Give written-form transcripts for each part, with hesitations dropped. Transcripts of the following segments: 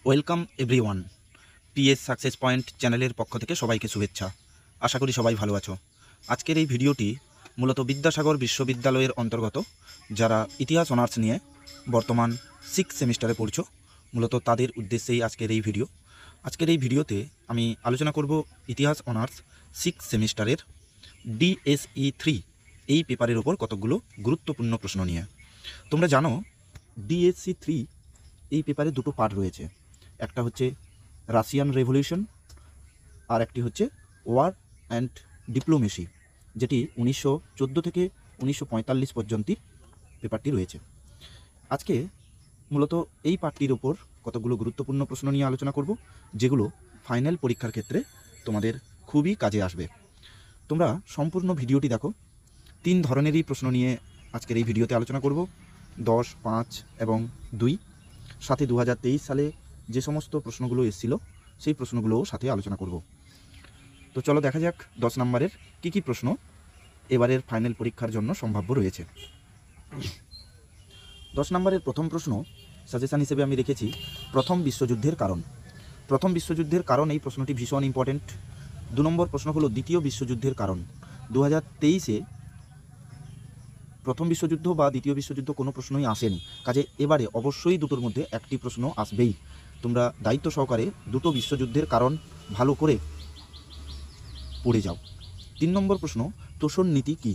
Welcome everyone. PS success point চ্যানেলের পক্ষ থেকে সবাইকে শুভেচ্ছা। আশা করি সবাই ভালো আছো। আজকের এই ভিডিওটি মূলত বিদ্যাসাগর বিশ্ববিদ্যালয়ের অন্তর্গত যারা ইতিহাস অনার্স নিয়ে বর্তমান 6 সেমিস্টারে পড়ছো, মূলত তাদের উদ্দেশ্যেই আজকের এই ভিডিও। আজকের এই ভিডিওতে আমি আলোচনা করব ইতিহাস অনার্স 6 সেমিস্টারের DSE 3 এই পেপারের ওপর কতগুলো গুরুত্বপূর্ণ প্রশ্ন নিয়ে। তোমরা জানো DSE 3 এই পেপারে দুটো পার্ট রয়েছে। একটা হচ্ছে রাশিয়ান রেভলিউশন আর একটি হচ্ছে ওয়ার অ্যান্ড ডিপ্লোমেসি, যেটি 1914 থেকে 1945 পর্যন্ত পেপারটি রয়েছে। আজকে মূলত এই পার্টটির ওপর কতগুলো গুরুত্বপূর্ণ প্রশ্ন নিয়ে আলোচনা করব, যেগুলো ফাইনাল পরীক্ষার ক্ষেত্রে তোমাদের খুবই কাজে আসবে। তোমরা সম্পূর্ণ ভিডিওটি দেখো। 3 ধরনেরই প্রশ্ন নিয়ে আজকের এই ভিডিওতে আলোচনা করব, 10, 5 এবং 2। সাথে 2023 সালে যে সমস্ত প্রশ্নগুলো এসেছিল সেই প্রশ্নগুলোও সাথে আলোচনা করব। তো চলো দেখা যাক 10 নম্বরের কী প্রশ্ন এবারের ফাইনাল পরীক্ষার জন্য সম্ভাব্য রয়েছে। 10 নম্বরের প্রথম প্রশ্ন সাজেশান হিসেবে আমি রেখেছি প্রথম বিশ্বযুদ্ধের কারণ। প্রথম বিশ্বযুদ্ধের কারণ, এই প্রশ্নটি ভীষণ ইম্পর্টেন্ট। 2 নম্বর প্রশ্ন হলো দ্বিতীয় বিশ্বযুদ্ধের কারণ। 2023-এ প্রথম বিশ্বযুদ্ধ বা দ্বিতীয় বিশ্বযুদ্ধ কোনো প্রশ্নই আসেনি, কাজে এবারে অবশ্যই দুটোর মধ্যে একটি প্রশ্ন আসবেই। তোমরা দায়িত্ব সহকারে দুটো বিশ্বযুদ্ধের কারণ ভালো করে পড়ে যাও। 3 নম্বর প্রশ্ন, তোষণ নীতি কী?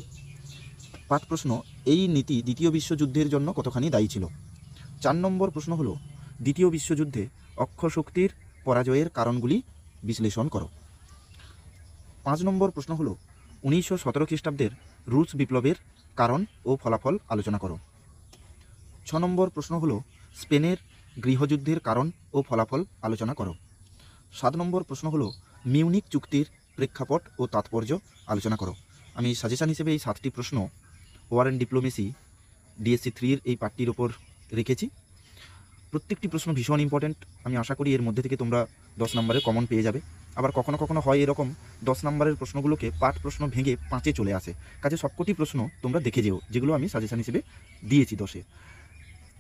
পাঠ প্রশ্ন, এই নীতি দ্বিতীয় বিশ্বযুদ্ধের জন্য কতখানি দায়ী ছিল? 4 নম্বর প্রশ্ন হলো দ্বিতীয় বিশ্বযুদ্ধে অক্ষশক্তির পরাজয়ের কারণগুলি বিশ্লেষণ করো। 5 নম্বর প্রশ্ন হলো 1917 খ্রিস্টাব্দের রুশ বিপ্লবের কারণ ও ফলাফল আলোচনা করো। 6 নম্বর প্রশ্ন হলো স্পেনের গৃহযুদ্ধের কারণ ও ফলাফল আলোচনা করো। 7 নম্বর প্রশ্ন হলো মিউনিক চুক্তির প্রেক্ষাপট ও তাৎপর্য আলোচনা করো। আমি সাজেশান হিসেবে এই 7টি প্রশ্ন ওয়ার অ্যান্ড ডিপ্লোমেসি DSE 3-এর এই পার্টটির ওপর রেখেছি। প্রত্যেকটি প্রশ্ন ভীষণ ইম্পর্ট্যান্ট। আমি আশা করি এর মধ্যে থেকে তোমরা 10 নম্বরে কমন পেয়ে যাবে। আবার কখনো কখনো হয় এরকম 10 নম্বরের প্রশ্নগুলোকে পাঠ প্রশ্ন ভেঙে 5-এ চলে আসে, কাজে সবকটি প্রশ্ন তোমরা দেখে যেও, যেগুলো আমি সাজেশান হিসেবে দিয়েছি 10-এ।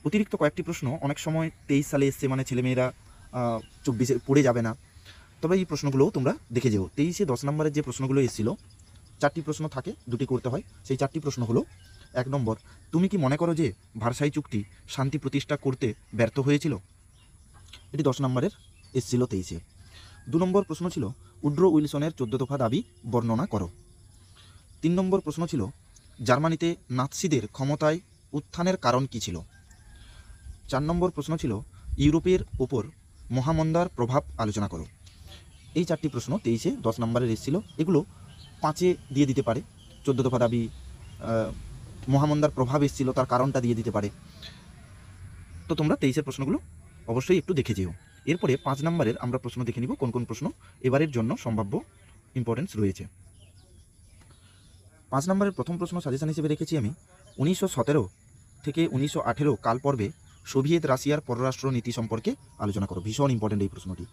অতিরিক্ত কয়েকটি প্রশ্ন অনেক সময় 23 সালে এসছে, মানে ছেলেমেয়েরা 24-এ পড়ে যাবে না, তবে এই প্রশ্নগুলোও তোমরা দেখে যেও। 23-এ 10 নম্বরের যে প্রশ্নগুলো এসেছিলো, 4টি প্রশ্ন থাকে, 2টি করতে হয়। সেই 4টি প্রশ্ন হলো, 1 নম্বর, তুমি কি মনে করো যে ভার্সাই চুক্তি শান্তি প্রতিষ্ঠা করতে ব্যর্থ হয়েছিল? এটি 10 নম্বরের এসেছিল 23-এ। 2 নম্বর প্রশ্ন ছিল উড্রো উইলসনের 14 দফা দাবি বর্ণনা করো। 3 নম্বর প্রশ্ন ছিল জার্মানিতে নাৎসিদের ক্ষমতায় উত্থানের কারণ কী ছিল? 4 নম্বর প্রশ্ন ছিল ইউরোপের ওপর মহামন্দার প্রভাব আলোচনা করো। এই 4টি প্রশ্ন 23-এ 10 নম্বরের এসেছিল। এগুলো 5-এ দিয়ে দিতে পারে। 14 দফা দাবি, মহামন্দার প্রভাব এসেছিল, তার কারণটা দিয়ে দিতে পারে। তো তোমরা 23-এর প্রশ্নগুলো অবশ্যই একটু দেখে যেও। এরপরে 5 নম্বরের আমরা প্রশ্ন দেখে নিব কোন কোন প্রশ্ন এবারের জন্য সম্ভাব্য ইম্পর্টেন্স রয়েছে। 5 নম্বরের প্রথম প্রশ্ন সাজেশন হিসেবে রেখেছি আমি 1917 থেকে 1918 কাল পর্বে সোভিয়েত রাশিয়ার পররাষ্ট্র নীতি সম্পর্কে আলোচনা করো। ভীষণ ইম্পর্টেন্ট এই প্রশ্নটি।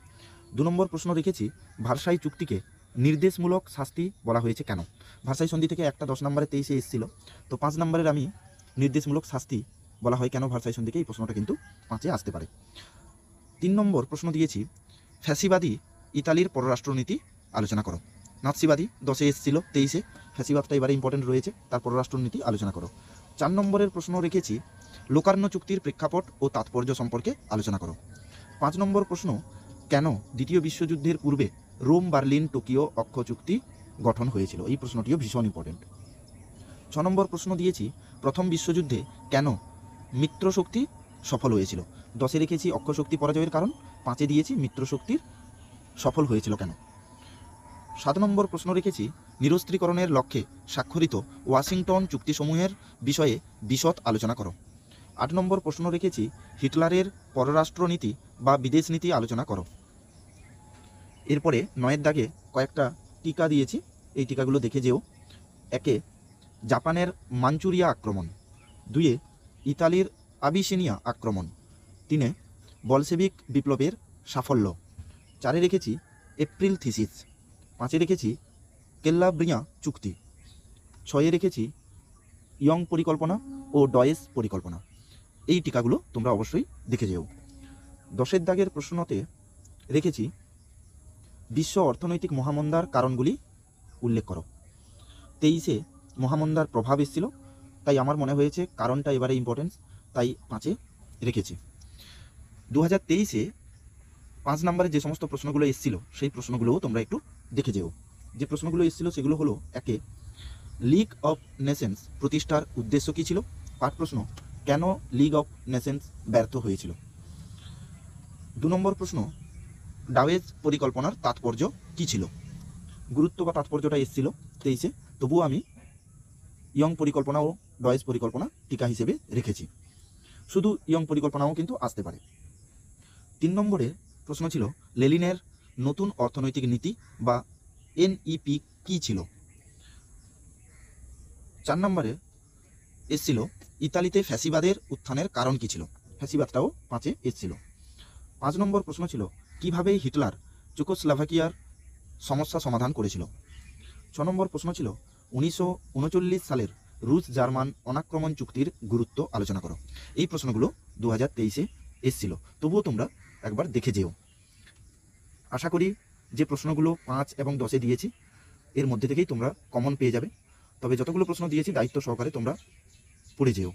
2 নম্বর প্রশ্ন রেখেছি ভার্সাই চুক্তিকে নির্দেশমূলক শাস্তি বলা হয়েছে কেন? ভার্সাই সন্ধি থেকে একটা 10 নম্বরে 23-এ এসেছিল, তো 5 নম্বরের আমি নির্দেশমূলক শাস্তি বলা হয় কেন ভার্সাই সন্ধিকে, এই প্রশ্নটা কিন্তু 5-এ আসতে পারে। 3 নম্বর প্রশ্ন দিয়েছি ফ্যাসিবাদী ইতালির পররাষ্ট্রনীতি আলোচনা করো। নাৎসিবাদী 10-এ এসেছিল, 23-এ ফ্যাসিবাদটা এবারে ইম্পর্টেন্ট রয়েছে, তার পররাষ্ট্রনীতি আলোচনা করো। 4 নম্বরের প্রশ্ন রেখেছি লোকার্ণ চুক্তির প্রেক্ষাপট ও তাৎপর্য সম্পর্কে আলোচনা করো। 5 নম্বর প্রশ্ন কেন দ্বিতীয় বিশ্বযুদ্ধের পূর্বে রোম বার্লিন টোকিও অক্ষ চুক্তি গঠন হয়েছিল? এই প্রশ্নটিও ভীষণ ইম্পর্টেন্ট। 6 নম্বর প্রশ্ন দিয়েছি প্রথম বিশ্বযুদ্ধে কেন মিত্রশক্তি সফল হয়েছিল? 10-এ রেখেছি অক্ষশক্তি পরাজয়ের কারণ, 5-এ দিয়েছি মিত্রশক্তির সফল হয়েছিল কেন। 7 নম্বর প্রশ্ন রেখেছি নিরস্ত্রীকরণের লক্ষ্যে স্বাক্ষরিত ওয়াশিংটন চুক্তিসমূহের বিষয়ে বিশদ আলোচনা করো। 8 নম্বর প্রশ্ন রেখেছি হিটলারের পররাষ্ট্রনীতি বা বিদেশ নীতি আলোচনা করো। এরপরে 9-এর দাগে কয়েকটা টিকা দিয়েছি, এই টিকাগুলো দেখে যেও। 1-এ জাপানের মাঞ্চুরিয়া আক্রমণ, 2-এ ইতালির আবিসিনিয়া আক্রমণ, 3-এ বলশেভিক বিপ্লবের সাফল্য, 4-এ রেখেছি এপ্রিল থিসিস, 5-এ রেখেছি কেল্লাব্রিয়া চুক্তি, 6-এ রেখেছি ইয়ং পরিকল্পনা ও ডয়েস পরিকল্পনা। এই টিকাগুলো তোমরা অবশ্যই দেখে যেও। 10 দাগের প্রশ্নতে রেখেছি বিশ্ব অর্থনৈতিক মহামন্দার কারণগুলি উল্লেখ করো। 23-এ মহামন্দার প্রভাব এসেছিল, তাই আমার মনে হয়েছে কারণটা এবারে ইম্পর্টেন্স, তাই 5-এ রেখেছি। 2023-এ 5 নম্বরে যে সমস্ত প্রশ্নগুলো এসেছিল সেই প্রশ্নগুলোও তোমরা একটু দেখে যেও। যে প্রশ্নগুলো এসেছিল সেগুলো হলো: 1, লিগ অফ নেশনস প্রতিষ্ঠার উদ্দেশ্য কী ছিল? পাঠ প্রশ্ন, কেন লিগ অফ নেশনস ব্যর্থ হয়েছিল? 2 নম্বর প্রশ্ন, ডাওয়েজ পরিকল্পনার তাৎপর্য কী ছিল? গুরুত্ব বা তাৎপর্যটা এসেছিল 23-এ, তবুও আমি ইয়ং পরিকল্পনা ও ডয়েজ পরিকল্পনা টিকা হিসেবে রেখেছি। শুধু ইয়ং পরিকল্পনাও কিন্তু আসতে পারে। 3 নম্বরে প্রশ্ন ছিল লেনিনের নতুন অর্থনৈতিক নীতি বা এনইপি কী ছিল? 4 নম্বরে এসেছিল ইতালিতে ফ্যাসিবাদের উত্থানের কারণ কী ছিল? ফ্যাসিবাদটাও 5-এ এসেছিল। 5 নম্বর প্রশ্ন ছিল কিভাবে হিটলার চেকোস্লোভাকিয়ার সমস্যা সমাধান করেছিল? 6 নম্বর প্রশ্ন ছিল 1939 সালের রুশ জার্মান অনাক্রমণ চুক্তির গুরুত্ব আলোচনা করো। এই প্রশ্নগুলো 2023-এ এসেছিল, তবুও তোমরা একবার দেখে যেও। আশা করি যে প্রশ্নগুলো 5 এবং 10-এ দিয়েছি এর মধ্যে থেকেই তোমরা কমন পেয়ে যাবে। তবে যতগুলো প্রশ্ন দিয়েছি দায়িত্ব সহকারে তোমরা পড়ে যেও।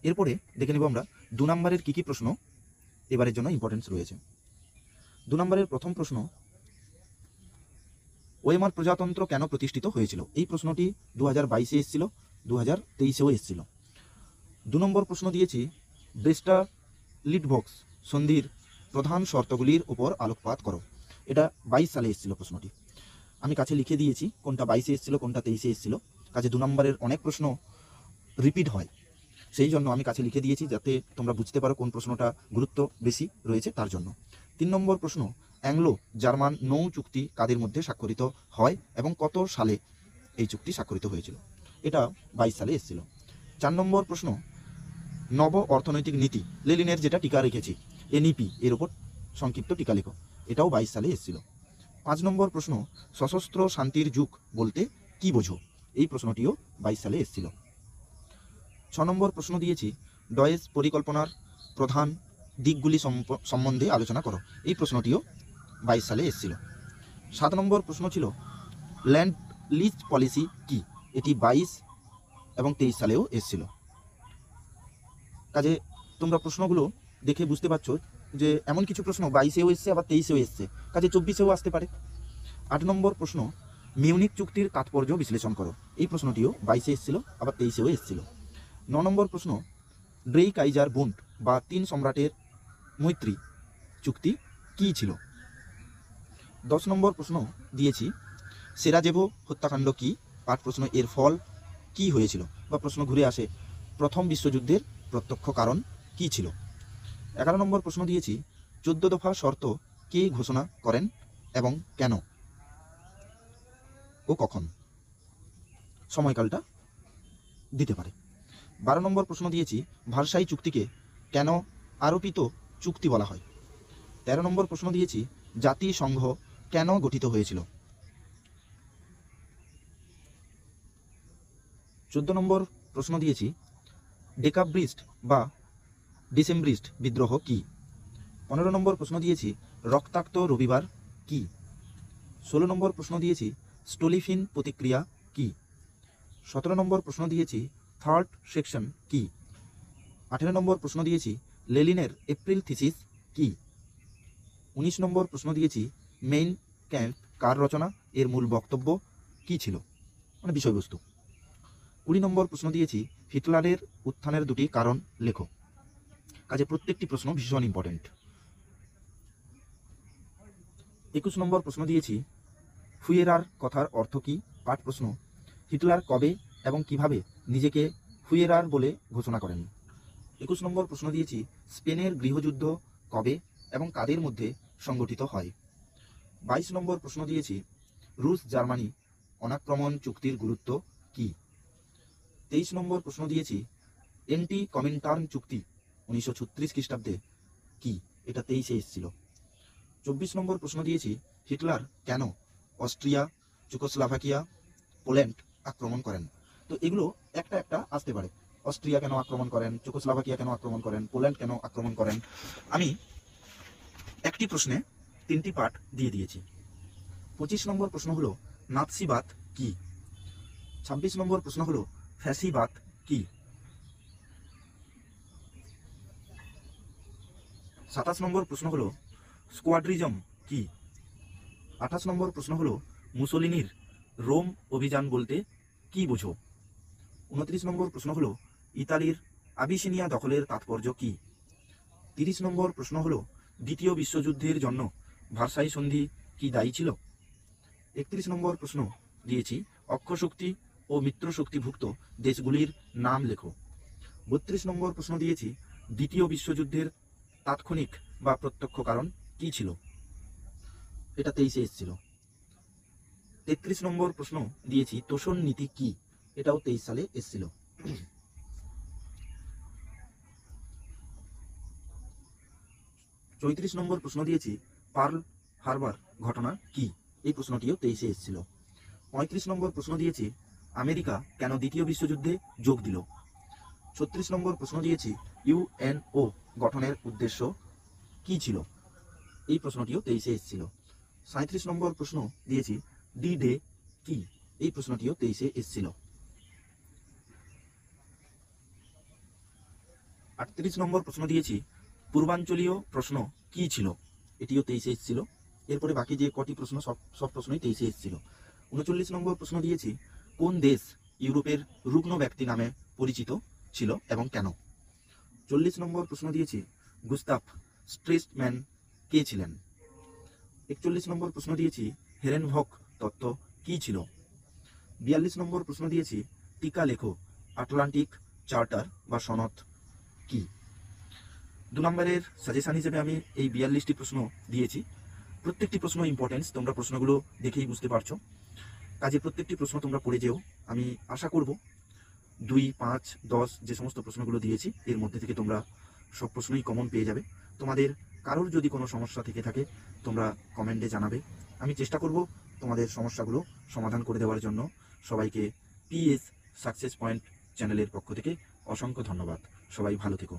এরপরে দেখে নেব আমরা 2 নম্বরের কী কী প্রশ্ন এবারের জন্য ইম্পর্টেন্স রয়েছে। 2 নম্বরের প্রথম প্রশ্ন, ওয়েমার প্রজাতন্ত্র কেন প্রতিষ্ঠিত হয়েছিল? এই প্রশ্নটি 2022-এ এসেছিল, 2023-এও এসেছিল। 2 নম্বর প্রশ্ন দিয়েছি ব্রেস্টা লিটভক্স সন্ধির প্রধান শর্তগুলির উপর আলোকপাত করো। এটা 22 সালে এসেছিল প্রশ্নটি। আমি কাছে লিখে দিয়েছি কোনটা 22-এ এসেছিল, কোনটা 23-এ এসেছিল। কাছে 2 নম্বরের অনেক প্রশ্ন রিপিট হয়, সেই জন্য আমি কাছে লিখে দিয়েছি যাতে তোমরা বুঝতে পারো কোন প্রশ্নটা গুরুত্ব বেশি রয়েছে তার জন্য। 3 নম্বর প্রশ্ন, অ্যাংলো জার্মান নৌ চুক্তি কাদের মধ্যে স্বাক্ষরিত হয় এবং কত সালে এই চুক্তি স্বাক্ষরিত হয়েছিল? এটা 22 সালে এসেছিল। 4 নম্বর প্রশ্ন, নব অর্থনৈতিক নীতি লেনিনের যেটা টিকা রেখেছি এনইপি এর উপর সংক্ষিপ্ত টিকা লেখো। এটাও 22 সালে এসেছিল। 5 নম্বর প্রশ্ন, সশস্ত্র শান্তির যুগ বলতে কি বোঝো? এই প্রশ্নটিও 22 সালে এসেছিল। 6 নম্বর প্রশ্ন দিয়েছি ডয়েজ পরিকল্পনার প্রধান দিকগুলি সম্বন্ধে আলোচনা করো। এই প্রশ্নটিও 22 সালে এসেছিল। 7 নম্বর প্রশ্ন ছিল ল্যান্ড লিজ পলিসি কি? এটি 22 এবং 23 সালেও এসেছিল। কাজে তোমরা প্রশ্নগুলো দেখে বুঝতে পারছো যে এমন কিছু প্রশ্ন 22-এও এসছে আবার 23-এও এসছে, কাজে 24-এও আসতে পারে। 8 নম্বর প্রশ্ন, মিউনিক চুক্তির তাৎপর্য বিশ্লেষণ করো। এই প্রশ্নটিও 22-এ এসেছিল, আবার 23-এও এসেছিল। 9 নম্বর প্রশ্ন, ড্রেই কাইজার বুন্ড বা 3 সম্রাটের মৈত্রী চুক্তি কী ছিল? 10 নম্বর প্রশ্ন দিয়েছি সেরাজেভো হত্যাকাণ্ড কি? পাঠ প্রশ্ন, এর ফল কি হয়েছিল? বা প্রশ্ন ঘুরে আসে প্রথম বিশ্বযুদ্ধের প্রত্যক্ষ কারণ কি ছিল? 11 নম্বর প্রশ্ন দিয়েছি 14 দফা শর্ত কে ঘোষণা করেন এবং কেন ও কখন? সময়কালটা দিতে পারে। 12 নম্বর প্রশ্ন দিয়েছি ভার্সাই চুক্তিকে কেন আরোপিত চুক্তি বলা হয়? 13 নম্বর প্রশ্ন দিয়েছি জাতিসংঘ কেন গঠিত হয়েছিল? 14 নম্বর প্রশ্ন দিয়েছি ডেকাব্রিস্ট বা ডিসেম্ব্রিস্ট বিদ্রোহ কি? 15 নম্বর প্রশ্ন দিয়েছি রক্তাক্ত রবিবার কি? 16 নম্বর প্রশ্ন দিয়েছি স্টোলিফিন প্রতিক্রিয়া কি? 17 নম্বর প্রশ্ন দিয়েছি থার্ড সেকশন কি? 18 নম্বর প্রশ্ন দিয়েছি লেনিনের এপ্রিল থিসিস কি? 19 নম্বর প্রশ্ন দিয়েছি মেইন ক্যাম্প কার রচনা, এর মূল বক্তব্য কি ছিল, মানে বিষয়বস্তু। 20 নম্বর প্রশ্ন দিয়েছি হিটলারের উত্থানের দুটি কারণ লেখো। কাজে প্রত্যেকটি প্রশ্ন ভীষণ ইম্পর্টেন্ট। 21 নম্বর প্রশ্ন দিয়েছি ফুয়েরার কথার অর্থ কি? পাঠ প্রশ্ন, হিটলার কবে এবং কিভাবে নিজেকে ফুয়েরার বলে ঘোষণা করেন? 21 নম্বর প্রশ্ন দিয়েছি স্পেনের গৃহযুদ্ধ কবে এবং কাদের মধ্যে সংগঠিত হয়? 22 নম্বর প্রশ্ন দিয়েছি রুশ জার্মানি অনাক্রমণ চুক্তির গুরুত্ব কি? 23 নম্বর প্রশ্ন দিয়েছি এন্টি কমিনটার্ন চুক্তি 1936 খ্রিস্টাব্দে কি? এটা 23-এ এসেছিল। 24 নম্বর প্রশ্ন দিয়েছি হিটলার কেন অস্ট্রিয়া, চেকোস্লোভাকিয়া, পোল্যান্ড আক্রমণ করেন? তো এগুলো একটা একটা আসতে পারে। অস্ট্রিয়া কেন আক্রমণ করেন, চেকোস্লোভাকিয়া কেন আক্রমণ করেন, পোল্যান্ড কেন আক্রমণ করেন। আমি একটি প্রশ্নে 3টি পার্ট দিয়ে দিয়েছি। 25 নম্বর প্রশ্ন হলো নাৎসিবাদ কি। 26 নম্বর প্রশ্ন হলো ফ্যাসিবাদ কি। 27 নম্বর প্রশ্ন হলো স্কোয়াড্রিজম কি। 28 নম্বর প্রশ্ন হলো মুসোলিনির রোম অভিযান বলতে কি বোঝো। 29 নম্বর প্রশ্ন হলো ইতালির আবিসিনিয়া দখলের তাৎপর্য কি। 30 নম্বর প্রশ্ন হলো দ্বিতীয় বিশ্বযুদ্ধের জন্য ভার্সাই সন্ধি কি দায়ী ছিল। 31 নম্বর প্রশ্ন দিয়েছি অক্ষশক্তি ও মিত্রশক্তিভুক্ত দেশগুলির নাম লেখো। 32 নম্বর প্রশ্ন দিয়েছি দ্বিতীয় বিশ্বযুদ্ধের তাৎক্ষণিক বা প্রত্যক্ষ কারণ কি ছিল, এটা 23-এ এসেছিল। 33 নম্বর প্রশ্ন দিয়েছি তোষণ নীতি কি, এটাও 23 সালে এসেছিল। 34 নম্বর প্রশ্ন দিয়েছি পার্ল হারবার ঘটনা কি, এই প্রশ্নটিও 23-এ এসেছিল। 35 নম্বর প্রশ্ন দিয়েছি আমেরিকা কেন দ্বিতীয় বিশ্বযুদ্ধে যোগ দিল। 36 নম্বর প্রশ্ন দিয়েছি ইউএনও গঠনের উদ্দেশ্য কি ছিল, এই প্রশ্নটিও 23-এ এসেছিল। 37 নম্বর প্রশ্ন দিয়েছি ডি ডে কি, এই প্রশ্নটিও 23-এ এসেছিল। 38 নম্বর প্রশ্ন দিয়েছি পূর্বাঞ্চলীয় প্রশ্ন কি ছিল, এটিও 23-এ এসেছিল। এরপরে বাকি যে কটি প্রশ্ন সব প্রশ্নই 23-এ এসেছিল। 39 নম্বর প্রশ্ন দিয়েছি কোন দেশ ইউরোপের রুগ্ন ব্যক্তি নামে পরিচিত ছিল এবং কেন। 40 নম্বর প্রশ্ন দিয়েছি গুস্তাভ স্ট্রেটম্যান কে ছিলেন। 41 নম্বর প্রশ্ন দিয়েছি হেরেনভক তত্ত্ব কি ছিল। 42 নম্বর প্রশ্ন দিয়েছি টিকা লেখো আটলান্টিক চার্টার বা সনদ কি। 2 নম্বরের সাজেশন হিসেবে আমি এই 42টি প্রশ্ন দিয়েছি। প্রত্যেকটি প্রশ্ন ইম্পর্টেন্স, তোমরা প্রশ্নগুলো দেখেই বুঝতে পারছো। কাজে প্রত্যেকটি প্রশ্ন তোমরা পড়ে যেও। আমি আশা করব 2, 5, 10 যে সমস্ত প্রশ্নগুলো দিয়েছি এর মধ্যে থেকে তোমরা সব প্রশ্নই কমন পেয়ে যাবে। তোমাদের কারোর যদি কোনো সমস্যা থেকে থাকে তোমরা কমেন্টে জানাবে, আমি চেষ্টা করব তোমাদের সমস্যাগুলো সমাধান করে দেওয়ার জন্য। সবাইকে পিএস সাকসেস পয়েন্ট চ্যানেলের পক্ষ থেকে অসংখ্য ধন্যবাদ। সবাই ভালো থেকো।